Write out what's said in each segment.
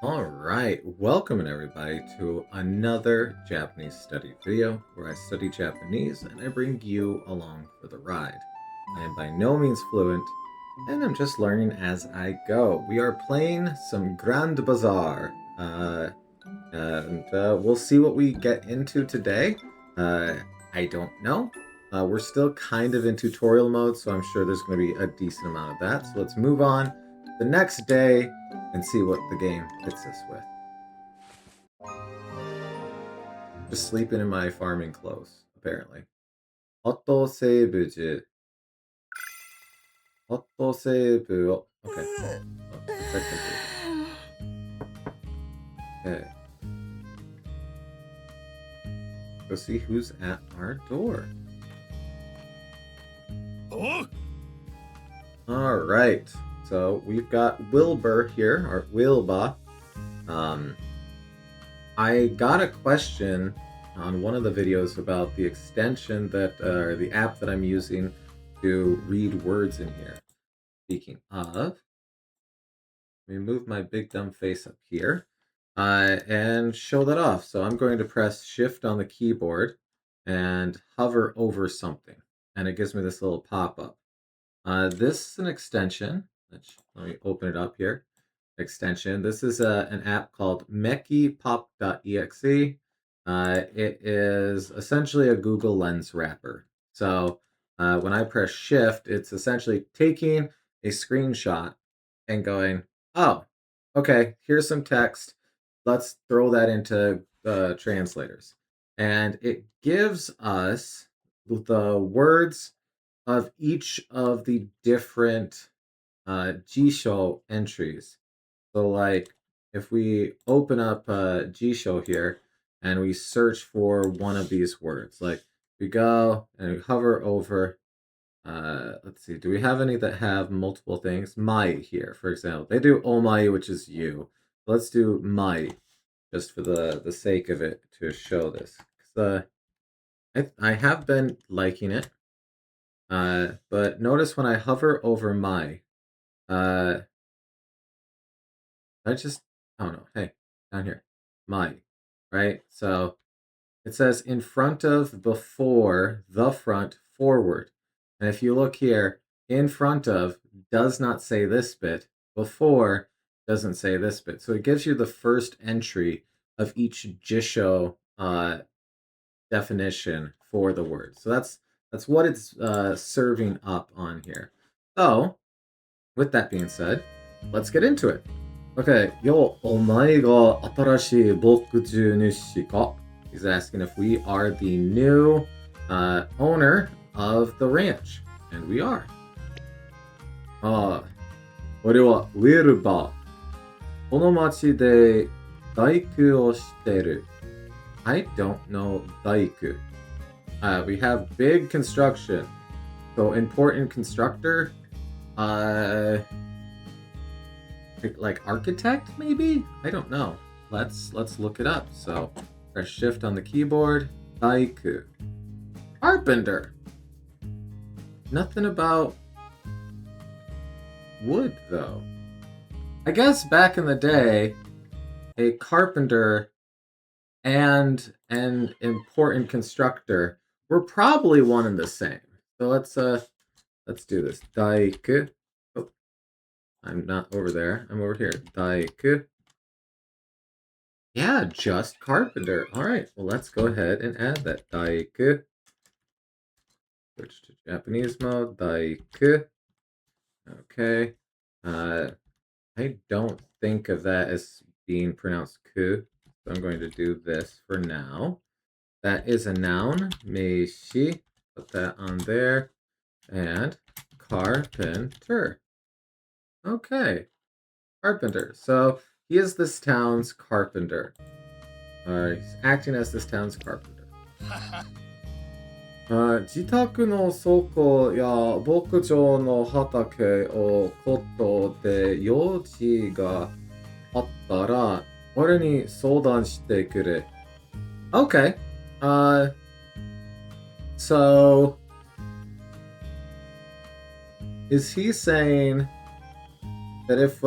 Alright, welcome everybody to another Japanese study video where I study Japanese and I bring you along for the ride. I am by no means fluent and I'm just learning as I go. We are playing some Grand Bazaar and we'll see what we get into today. Uh, I don't know. We're still kind of in tutorial mode, so I'm sure there's going to be a decent amount of that. So let's move on the next day and see what the game hits us with. Just sleeping in my farming clothes, apparently. Auto save. Auto save. Oh, okay. Oh, check complete. Okay. Go see who's at our door. Oh! All right. So we've got Wilbur here, or Wilba. I got a question on one of the videos about the extension that, or the app that I'm using to read words in here. Speaking of, let me move my big dumb face up here and show that off. So I'm going to press Shift on the keyboard and hover over something, and it gives me this little pop-up. This is an extension. Let me open it up here. Extension. This is an app called mekipop.exe. It is essentially a Google Lens wrapper. So when I press Shift, it's essentially taking a screenshot and going, oh, okay, here's some text. Let's throw that into translators. And it gives us the words of each of the different Jisho entries. So, like, if we open up Jisho here and we search for one of these words, like we go and we hover over, let's see, do we have any that have multiple things? Mai here, for example. They do omai, which is you. Let's do mai, just for the sake of it, to show this. 'Cause, I have been liking it. But notice when I hover over my, uh, I just, I don't know. Hey, down here, my, right? So it says in front of, before, the front, forward. And if you look here, in front of does not say this bit, before doesn't say this bit. So it gives you the first entry of each Jisho definition for the word. So that's what it's serving up on here. So with that being said, let's get into it. Okay, yo, お前が新しい牧場主か? He's asking if we are the new owner of the ranch. And we are. ああ、俺はウェルバー。この町で大工をしてる。I don't know 大工. We have big construction. So important constructor. Like architect, maybe? I don't know. Let's look it up. So press Shift on the keyboard. Daiku. Carpenter. Nothing about wood, though. I guess back in the day, a carpenter and an important constructor were probably one and the same. So let's do this. Daiku. Oh, I'm not over there. I'm over here. Daiku. Yeah, just carpenter. All right. Well, let's go ahead and add that. Daiku. Switch to Japanese mode. Daiku. Okay. I don't think of that as being pronounced ku. So I'm going to do this for now. That is a noun. Meishi. Put that on there. And carpenter. Okay. Carpenter. So he is this town's carpenter. He's acting as this town's carpenter. 自宅の倉庫や牧場の畑をことで用事があったら俺に相談してくれ. Okay. So is he saying that if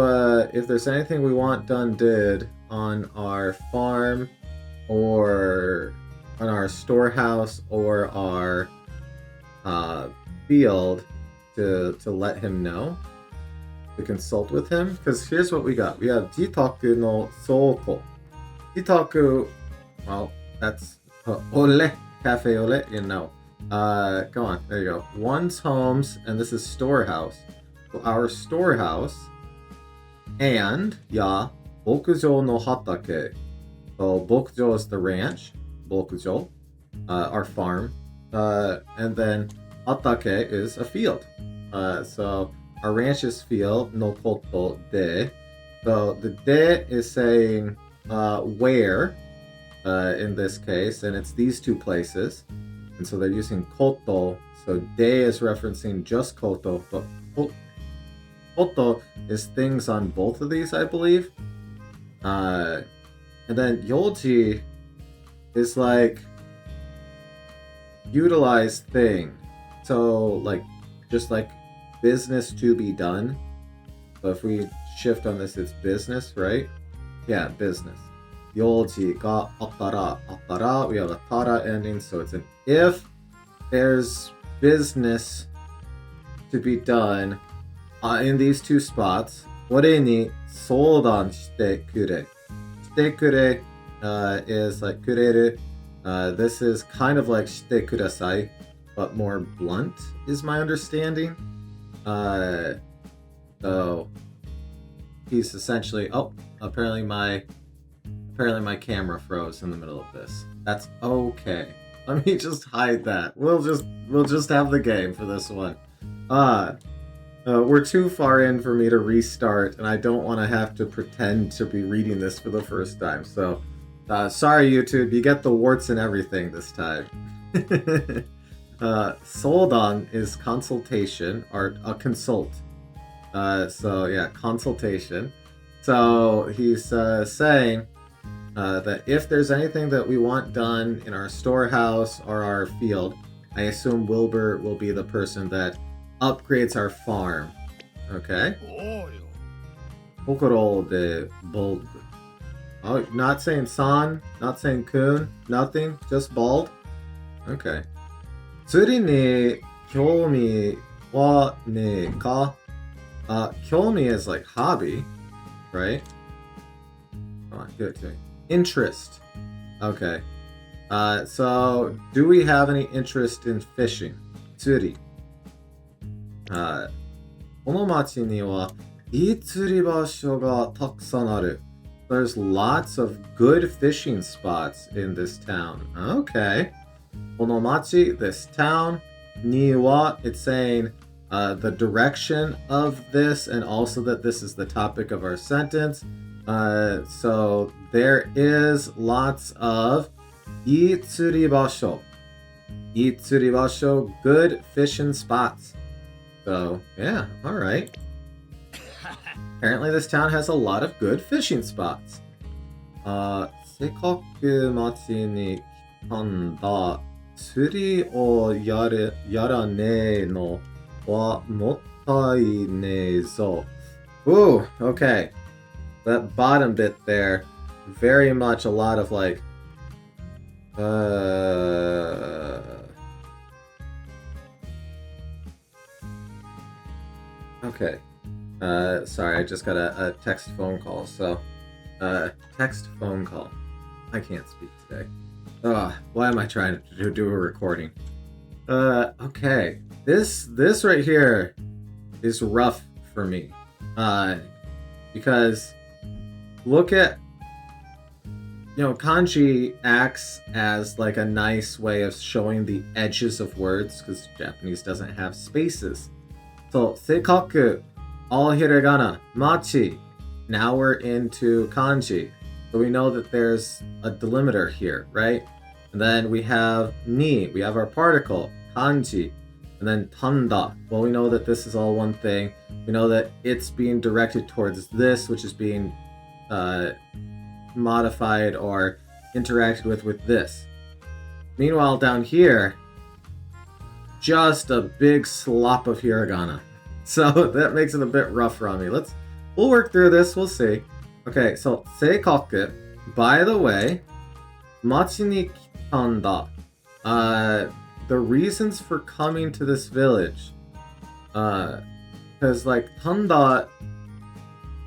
there's anything we want done did on our farm or on our storehouse or our field, to let him know, to consult with him. Because here's what we got. We have Jitaku no Soko. Jitaku, well, that's ole, cafe ole, you know. Go on, there you go. One's homes, and this is storehouse. So our storehouse, and, ya, bokujo no hatake. So bokujo is the ranch, bokujo, our farm. And then hatake is a field. So our ranch is field, no koto de. So the de is saying where, in this case, and it's these two places. And so they're using koto. So de is referencing just koto, but koto is things on both of these, I believe. And then yoji is like utilized thing. So like just like business to be done. So if we shift on this, it's business, right? Yeah, business. Yoji ga atara. Atara, we have a tara ending, so it's an if there's business to be done in these two spots, 俺に相談してくれ. してくれ is like くれる. This is kind of like してください, but more blunt is my understanding. So he's essentially, oh, apparently my camera froze in the middle of this. That's okay. Let me just hide that. We'll just have the game for this one. We're too far in for me to restart, and I don't want to have to pretend to be reading this for the first time. So, sorry, YouTube, you get the warts and everything this time. Soldan is consultation, or a consult. So, yeah, consultation. So, he's saying that if there's anything that we want done in our storehouse or our field, I assume Wilbur will be the person that upgrades our farm. Okay? Kokoro de bald. Oh, not saying san, not saying kun, nothing, just bald? Okay. Tsuri ni kyoumi wa ne ka? Kyoumi is like hobby, right? Come on, give it to me. Interest. Okay. So, do we have any interest in fishing? Tsuri. この町にはいい釣り場所がたくさんある. There's lots of good fishing spots in this town. Okay. この町, this town, には, it's saying the direction of this, and also that this is the topic of our sentence. So there is lots of いい釣り場所. いい釣り場所, good fishing spots. So, yeah, alright. Apparently this town has a lot of good fishing spots. せっかく町に来たんだ。釣りをやらねえのはもったいねえぞ. Ooh, okay. That bottom bit there, very much a lot of like, okay. Sorry, I just got a text phone call. So, text phone call. I can't speak today. Why am I trying to do a recording? Okay. This right here is rough for me. Because look at, kanji acts as like a nice way of showing the edges of words, because Japanese doesn't have spaces. So, seikaku, all hiragana, machi. Now we're into kanji. So we know that there's a delimiter here, right? And then we have ni, we have our particle, kanji. And then tanda, well, we know that this is all one thing. We know that it's being directed towards this, which is being modified or interacted with this. Meanwhile, down here, just a big slop of hiragana. So that makes it a bit rough for me. Let's We'll work through this. We'll see. Okay, so seikaku. By the way, machi ni kitanda. Uh, the reasons for coming to this village. Because like tanda,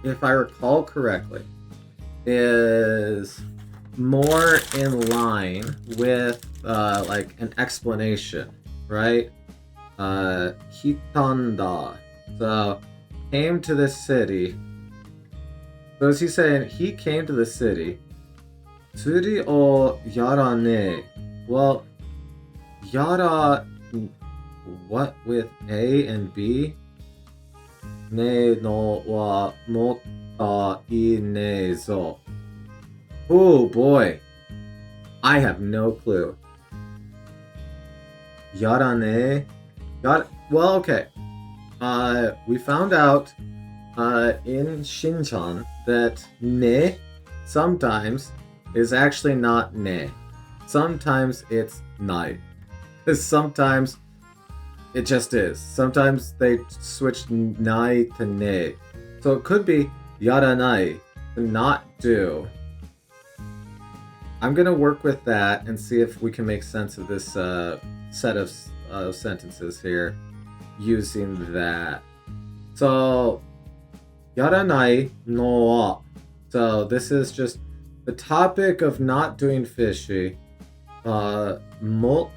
if I recall correctly, is more in line with like an explanation, right? Hitanda. So came to this city. So is he saying he came to the city? Tsuri o yara ne. Well, yara, what with A and B? Ne no wa notta I ne zo. Oh boy. I have no clue. Yara ne. Well, okay. We found out in Shinchan that ne sometimes is actually not ne. Sometimes it's nai. Because sometimes it just is. Sometimes they switch nai to ne. So it could be yaranai, to not do. I'm going to work with that and see if we can make sense of this set of sentences here using that. So, yaranai no wa. So this is just the topic of not doing fishy. Mottai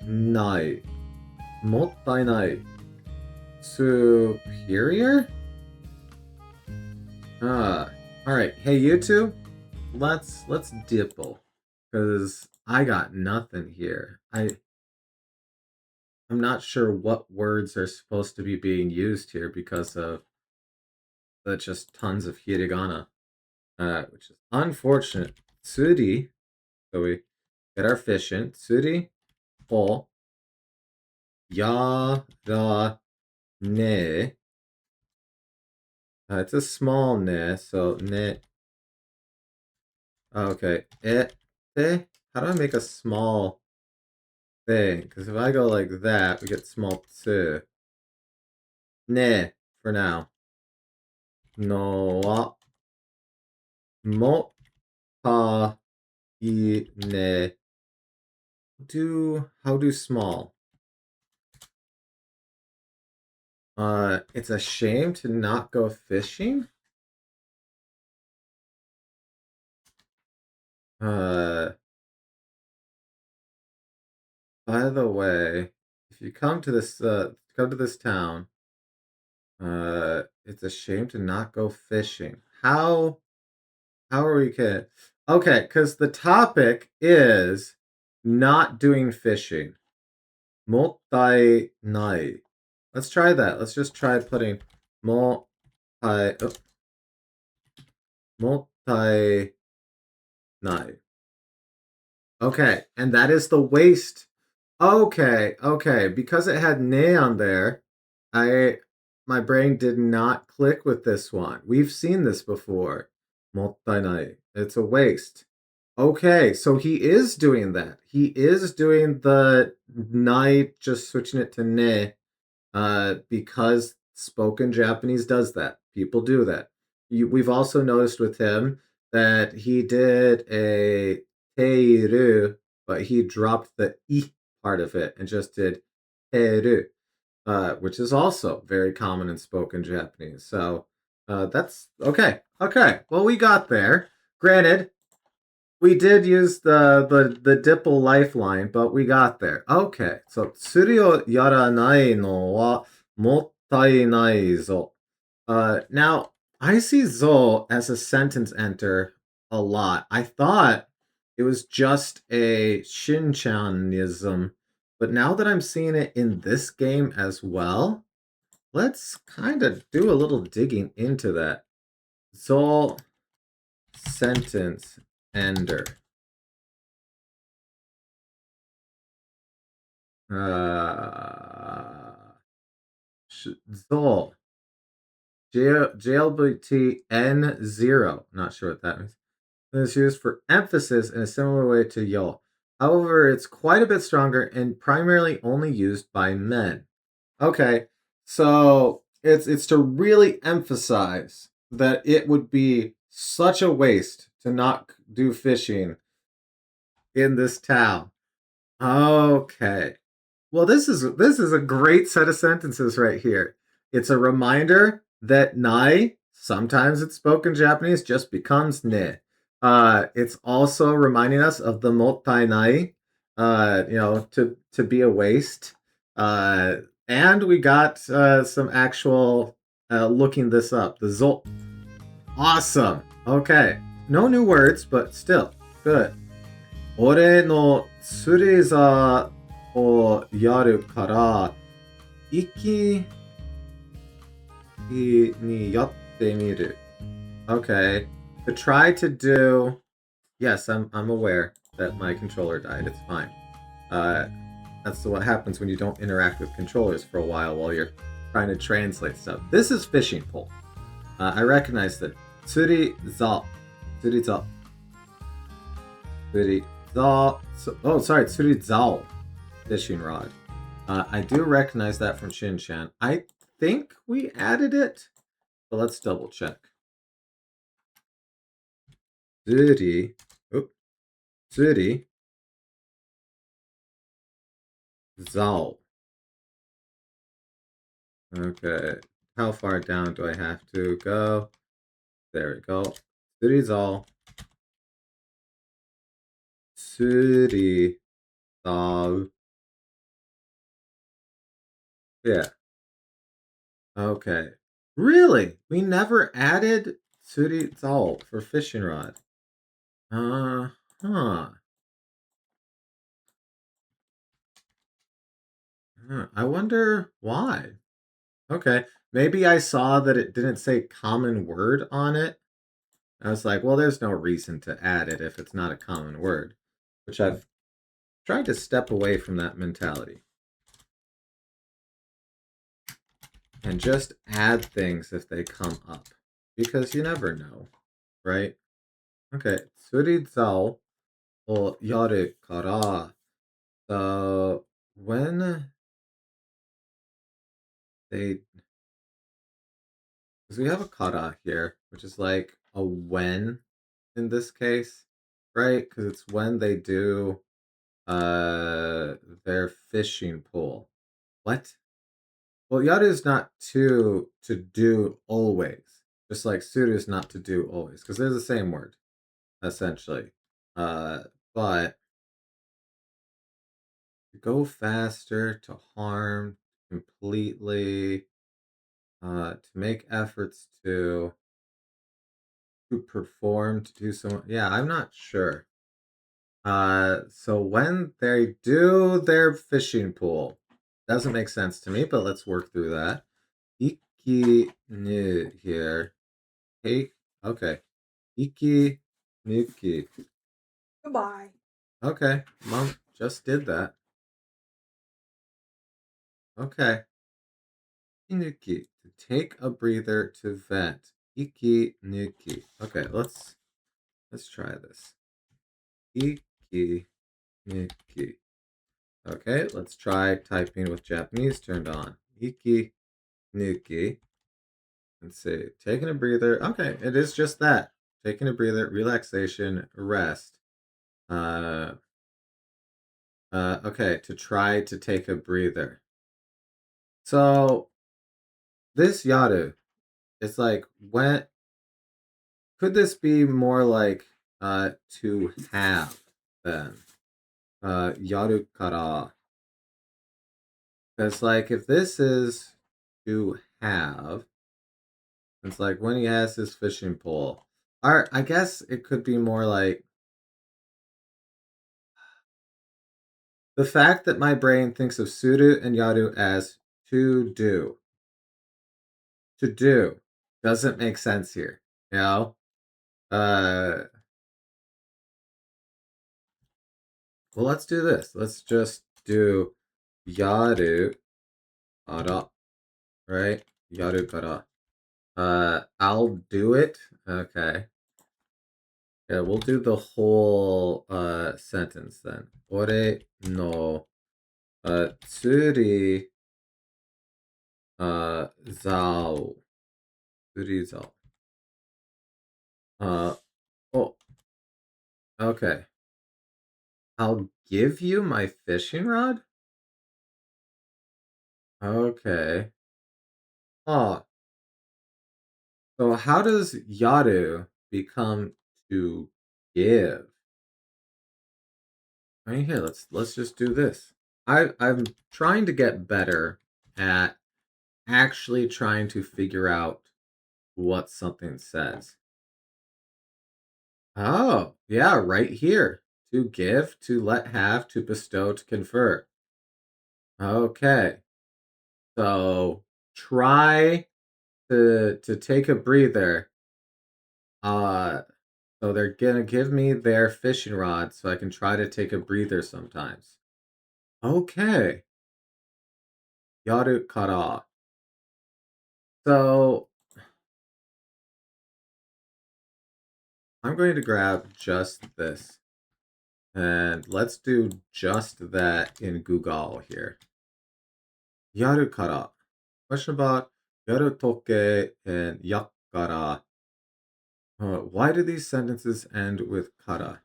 nai. Mottai nai. Superior? Alright. Hey, you two, let's dipple. Because I got nothing here. I'm not sure what words are supposed to be being used here because of the just tons of hiragana, which is unfortunate. Tsuri, so we get our fish in. Tsuri o yara ne. It's a small ne, so ne. Okay, how do I make a small thing? Because if I go like that, we get small tsu. Ne, for now. No wa mo ta I ne. How do small? It's a shame to not go fishing. By the way, if you come to this town, it's a shame to not go fishing. How are we gonna? Okay, because the topic is not doing fishing. Mottai nai. Let's try that. Let's just try putting mottai. Oh, mottai nai. Okay, and that is the waste. Okay. Because it had ne on there, my brain did not click with this one. We've seen this before. Mottainai. It's a waste. Okay, so he is doing that. He is doing the nai, just switching it to ne, because spoken Japanese does that. People do that. We've also noticed with him that he did a teiru, but he dropped the I part of it and just did teru, which is also very common in spoken Japanese. So that's okay. Okay, well, we got there. Granted, we did use the Dipple lifeline, but we got there. Okay, so tsuri o yaranai no wa mottai nai zo. Now I see zo as a sentence enter a lot. I thought it was just a Shinchanism, but now that I'm seeing it in this game as well, let's kind of do a little digging into that. Zo sentence ender. Zol. JLBT N0. Not sure what that means. It is used for emphasis in a similar way to yo. However, it's quite a bit stronger and primarily only used by men. Okay, so it's to really emphasize that it would be such a waste to not do fishing in this town. Okay. Well, this is a great set of sentences right here. It's a reminder that nai, sometimes it's spoken Japanese, just becomes ne. It's also reminding us of the mottai nai, to be a waste. Uh, and we got some actual looking this up. The zol, awesome. Okay, no new words, but still good. 俺の釣り座をやるから、一気にやってみる. Okay. To try to do. Yes, I'm aware that my controller died. It's fine. Uh, that's what happens when you don't interact with controllers for a while you're trying to translate stuff. This is fishing pole. I recognize that. Tsuri za. Tsuri za. Tsuri za. Oh, sorry. Tsuri zao. Fishing rod. I do recognize that from Shin-chan. I think we added it, but let's double check. Tsuri. Oh, Tsuri. Zao. Okay. How far down do I have to go? There we go. Tsuri zao. Tsuri zao. Yeah. Okay. Really? We never added Tsuri zao for fishing rod. Huh. I wonder why. Okay. Maybe I saw that it didn't say common word on it. I was like, well, there's no reason to add it if it's not a common word, which I've tried to step away from that mentality and just add things if they come up because you never know, right? Okay. Tsuri zao o yaru kara. So when they, because we have a kara here, which is like a when in this case, right? Because it's when they do their fishing pole. What? Well, yaru is not to do always, just like suru is not to do always, because they're the same word essentially. Uh, but to go faster, to harm completely, to make efforts to perform, to do so. Yeah, I'm not sure. So when they do their fishing pool, doesn't make sense to me, but let's work through that. Iki ni here. Hey, okay. Iki nuki. Goodbye. Okay, Mom just did that. Okay. Inuki, to take a breather to vent. Iki nuki. Okay, let's try this. Iki nuki. Okay, let's try typing with Japanese turned on. Iki nuki. And say taking a breather. Okay, it is just that. Taking a breather, relaxation, rest. Uh okay, to try to take a breather. So this yaru, it's like when could this be more like to have then? Yaru kara. Because like if this is to have, it's like when he has his fishing pole. Or I guess it could be more like the fact that my brain thinks of suru and yaru as to do. To do doesn't make sense here. You know? Well, let's do this. Let's just do yaru kara, right? Yaru kara. I'll do it. Okay. Yeah, we'll do the whole sentence then. Ore no tsuri Zao. Surizao. Oh, okay. I'll give you my fishing rod? Okay. Oh, so how does yaru become to give? I mean, here, let's just do this. I'm trying to get better at actually trying to figure out what something says. Oh, yeah, right here. To give, to let have, to bestow, to confer. Okay. So try to take a breather. Uh so they're gonna give me their fishing rod so I can try to take a breather sometimes. Okay. Yaru kara. So I'm going to grab just this. And let's do just that in Google here. Yaru kara. Question about yaru toke and yakkara. Why do these sentences end with kara?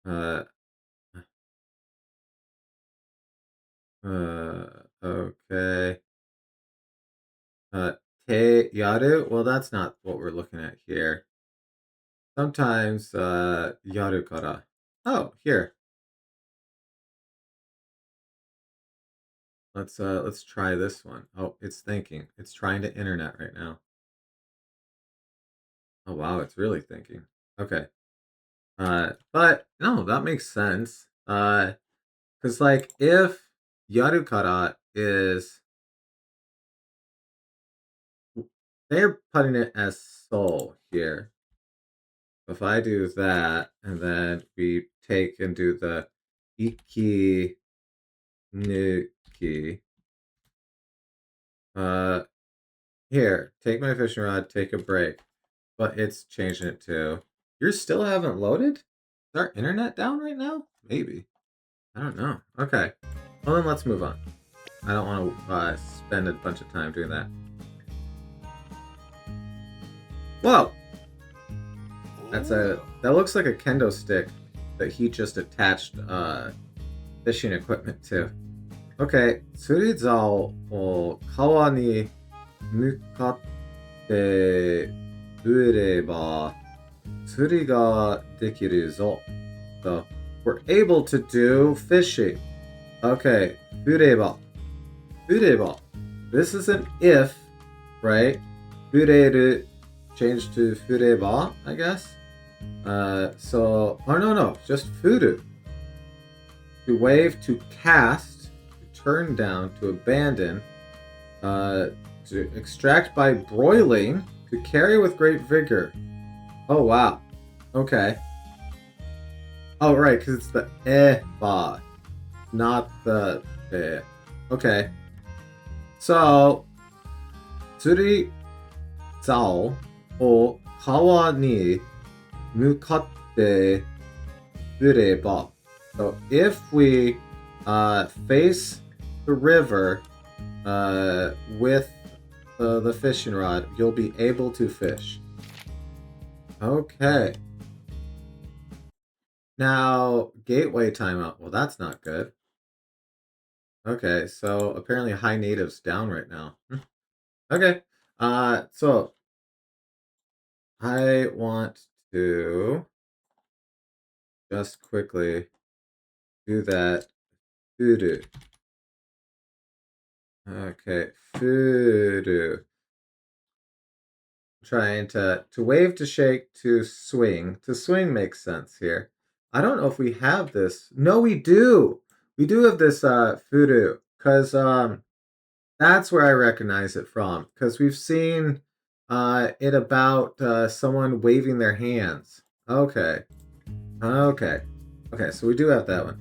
Uh, okay. Uh, te yaru? Well, that's not what we're looking at here. Sometimes, yaru kara. Oh, here. Let's try this one. Oh, it's thinking. It's trying to internet right now. Oh, wow, it's really thinking. Okay. But no, that makes sense. Because like if yaru kara is they're putting it as soul here. If I do that, and then we take and do the iki nuki. Uh, Here, take my fishing rod, take a break. But it's changing it to, you still haven't loaded? Is our internet down right now? Maybe. I don't know. Okay. Well, then let's move on. I don't want to spend a bunch of time doing that. Whoa! That looks like a kendo stick that he just attached fishing equipment to. Okay, 釣り竿を川に向かって売れば釣りができるぞ. So we're able to do fishing. Okay, 売れば. 売れば. This is an if, right? 売れる change to 売れば, I guess. So, oh no, just furu. To wave, to cast, to turn down, to abandon, to extract by broiling, to carry with great vigor. Oh, wow. Okay. Oh, right, because it's the ba, not the eh. Okay. So, 釣り竿を川に向かって売れば. So if we face the river with the fishing rod, you'll be able to fish. Okay. Now, gateway timeout. Well, that's not good. Okay, so apparently high native's down right now. Okay. So I want to just quickly do that. Furu. Okay, furu. Trying to wave, to shake, to swing. To swing makes sense here. I don't know if we have this. No, we do. We do have this furu because that's where I recognize it from because we've seen it about someone waving their hands. Okay. Okay. Okay, so we do have that one.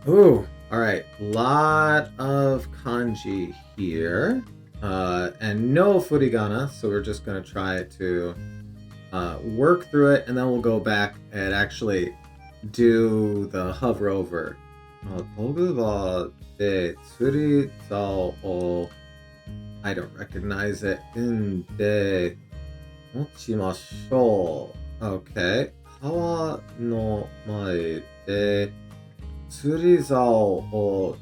Ooh. All right. Lot of kanji here. And no furigana, so we're just going to try to work through it, and then we'll go back and actually do the hover over 道具はで釣り竿を I don't recognize it んで持ちましょう。Okay. 川の前で釣り竿を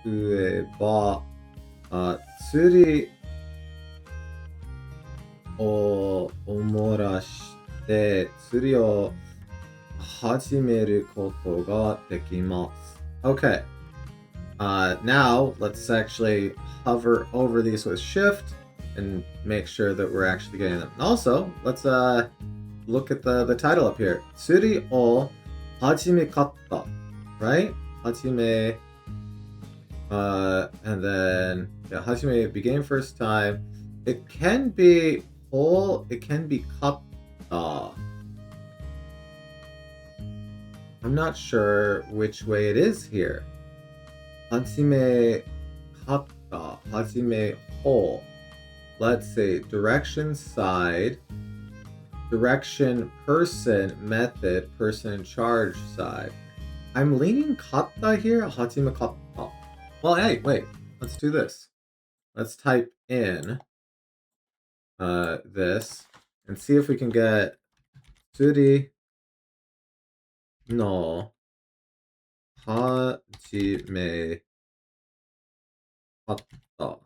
植えば、釣りを漏らして釣りを始めることができます。Okay. Now let's actually hover over these with shift and make sure that we're actually getting them. Also, let's look at the title up here. Tsuri o hajimekatta, right? Hajime, and then yeah, hajime began first time. It can be whole. It can be katta. I'm not sure which way it is here. Hajime katta, hajime whole. Let's see. Direction side. Direction person method person in charge side. I'm leaning katta here. Hajime katta. Well, hey, wait. Let's do this. Let's type in this and see if we can get Tsuri no hajime katta.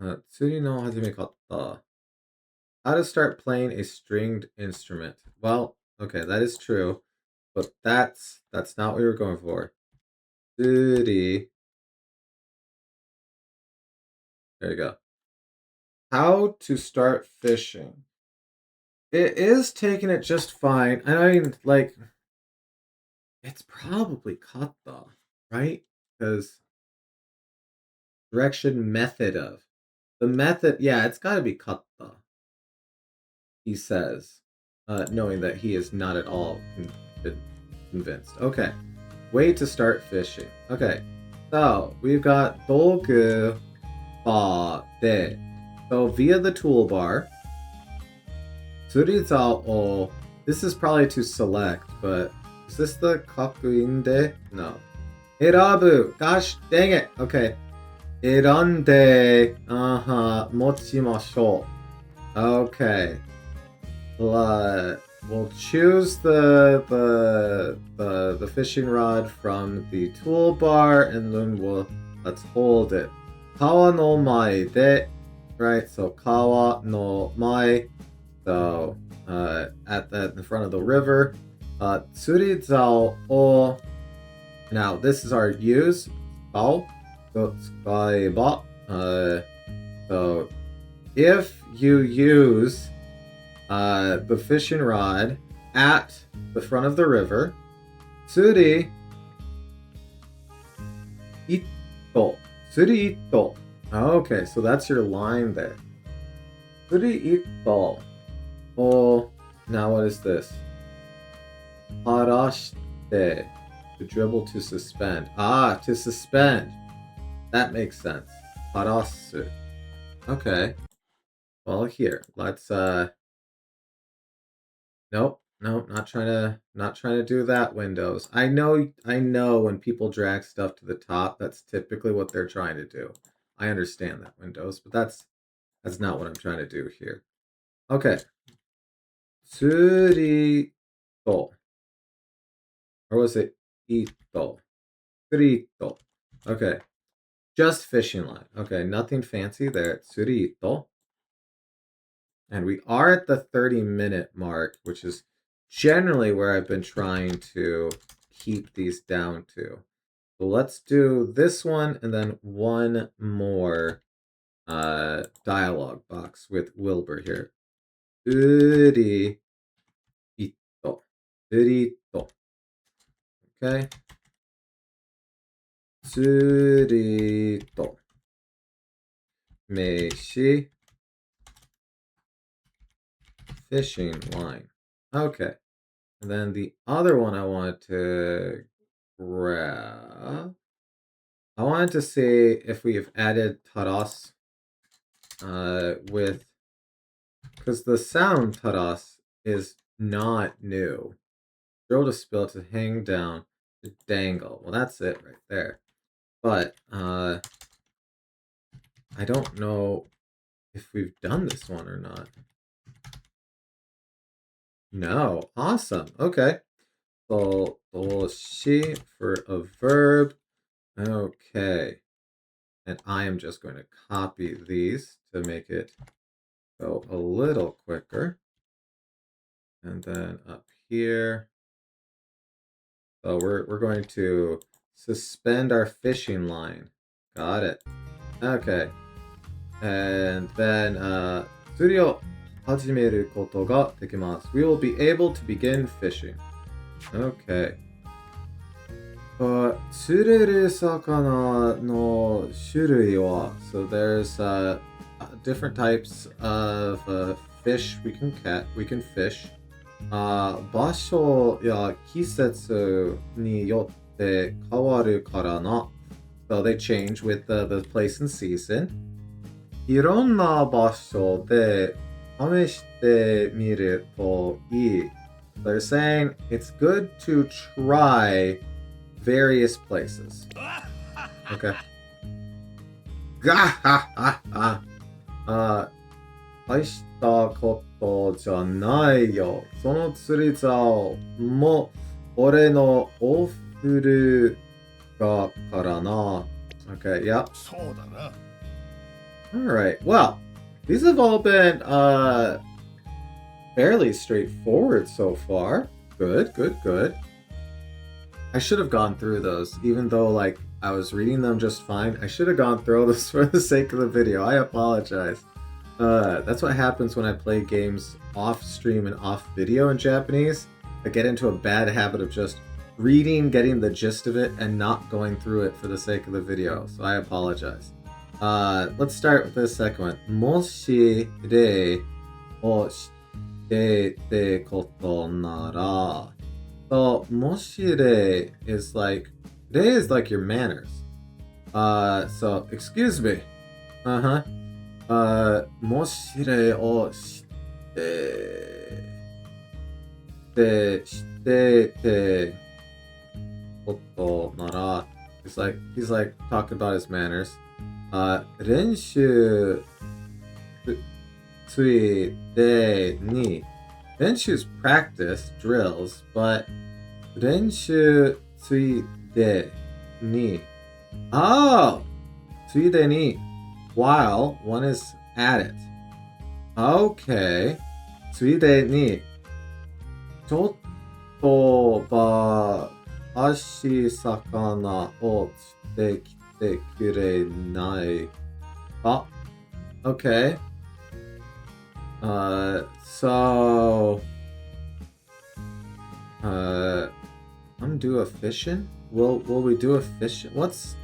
Tsuri no hajime katta. How to start playing a stringed instrument. Well, okay, that is true, but that's not what we were going for. Tsuri. There you go. How to start fishing. It is taking it just fine. I mean, like, it's probably kata, right? Because direction method of. The method, yeah, it's got to be kata, he says, knowing that he is not at all convinced. Okay, way to start fishing. Okay, so we've got dogu ba de. So via the toolbar, Tsurizao o. This is probably to select, but is this the kakuinde? No. Hirabu. Gosh dang it. Okay. Irande. Mochimashou. Okay. We'll choose the fishing rod from the toolbar, and then let's hold it. Kawa no mai de. Right. So kawa no mai. So in front of the river. Tsurizao o. Now this is our use. Bao. So if you use the fishing rod at the front of the river, tsuri ito. Tsuri ito. Okay, so that's your line there. Tsuri ito. Oh, now what is this? Harashite. To dribble, to suspend. Ah, to suspend. That makes sense. Harasu. Okay. Well, here. Let's nope, not trying to do that, Windows. I know when people drag stuff to the top, that's typically what they're trying to do. I understand that, Windows, but that's not what I'm trying to do here. Okay. Tsurito. Or was it ito? Tsurito. Okay. Just fishing line. Okay, nothing fancy there. Tsurito. And we are at the 30-minute mark, which is generally where I've been trying to keep these down to. So let's do this one and then one more dialogue box with Wilbur here. Urito. Urito. Okay. Tsurito. Meishi. Fishing line. Okay. And then the other one I wanted to grab. I wanted to see if we've added taras with, because the sound taras is not new. throw to spill, to hang down, to dangle. Well, that's it right there. But I don't know if we've done this one or not. No. Awesome. Okay. So, she for a verb. Okay. And I am just going to copy these to make it go a little quicker. And then up here. So we're going to suspend our fishing line. Got it. Okay. And then, 釣りを始めることができます. We will be able to begin fishing. Okay. 釣れる魚の種類は so there's different types of fish we can fish. 場所や季節によって変わるからな. So they change with the place and season. いろんな場所で試してみるといい. They're saying it's good to try various places. Okay. Gah! 大したことじゃないよ。その釣り竿も俺のお古だからな. Okay, yep. Alright, well, these have all been fairly straightforward so far. Good. I should have gone through those, even though like I was reading them just fine. I should have gone through this for the sake of the video. I apologize. That's what happens when I play games off stream and off video in Japanese. I get into a bad habit of just reading, getting the gist of it, and not going through it for the sake of the video. So I apologize. Let's start with this second one. もし例をしてってことなら. So もし例 is like 例 is like your manners. So excuse me. もし例をしてってことなら. He's like talking about his manners. 練習ついでに 練習 is practice, drills, but 練習ついでに oh! ついでに while one is at it. Okay. ついでにちょっとば足魚をしてきてくれないか? Okay. So I'm do a fishing? Will we do a fishing? What's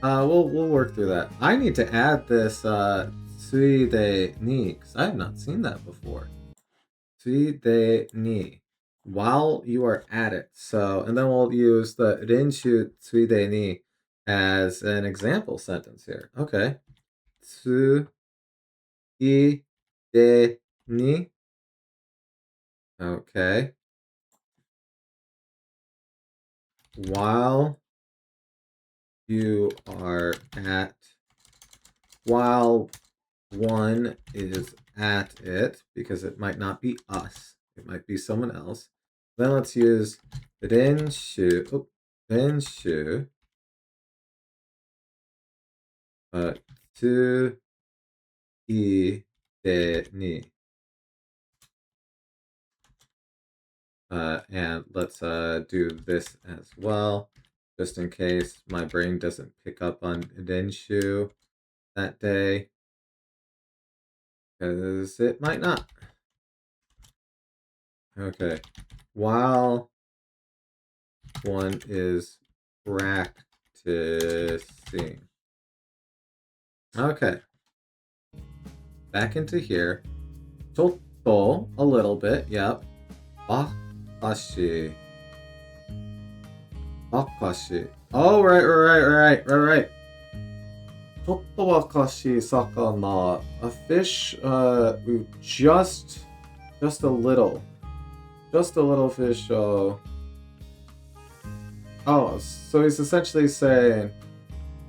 we'll work through that. I need to add this tsuide ni, because I have not seen that before. Tsuide ni, while you are at it. So, and then we'll use the renshu tsuide ni as an example sentence here. Okay. Tsuide ni. Okay. While you are at, while one is at it, because it might not be us, it might be someone else. Then let's use renshu, renshu, tsuide ni. And let's do this as well, just in case my brain doesn't pick up on renshu that day, because it might not. Okay, while one is practicing. Okay, back into here. Chotto, a little bit, yep. Bakashi. Bakashi. Oh, right. Chotto bakashi sakana. A fish, just a little fish, Oh, so he's essentially saying,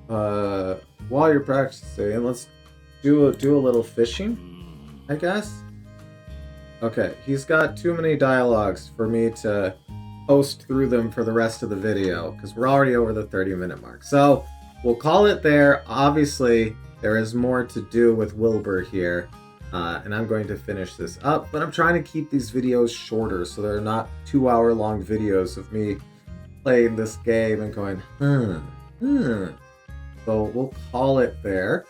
while you're practicing, let's do a little fishing, I guess. Okay, he's got too many dialogues for me to post through them for the rest of the video because we're already over the 30-minute mark. So we'll call it there. Obviously, there is more to do with Wilbur here, and I'm going to finish this up, but I'm trying to keep these videos shorter so they're not 2-hour long videos of me playing this game and going, hmm. So we'll call it there.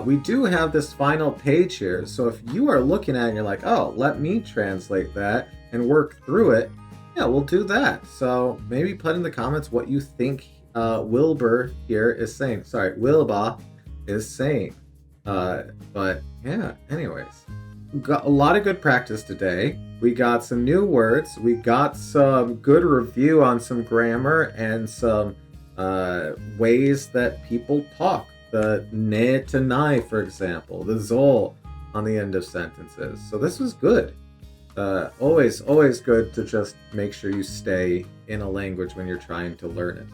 We do have this final page here, so if you are looking at it and you're like, oh, let me translate that and work through it, yeah, we'll do that. So maybe put in the comments what you think Wilbur here is saying. Sorry, Wilba is saying. But yeah, anyways. We got a lot of good practice today. We got some new words. We got some good review on some grammar and some ways that people talk. The ne to nai, for example, the zol on the end of sentences. So this was good. Always good to just make sure you stay in a language when you're trying to learn it.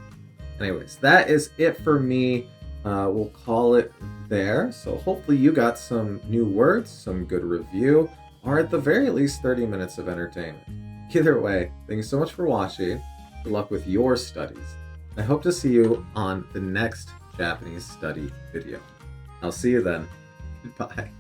Anyways, that is it for me. We'll call it there. So hopefully you got some new words, some good review, or at the very least 30 minutes of entertainment. Either way, thank you so much for watching. Good luck with your studies. I hope to see you on the next Japanese study video. I'll see you then. Bye.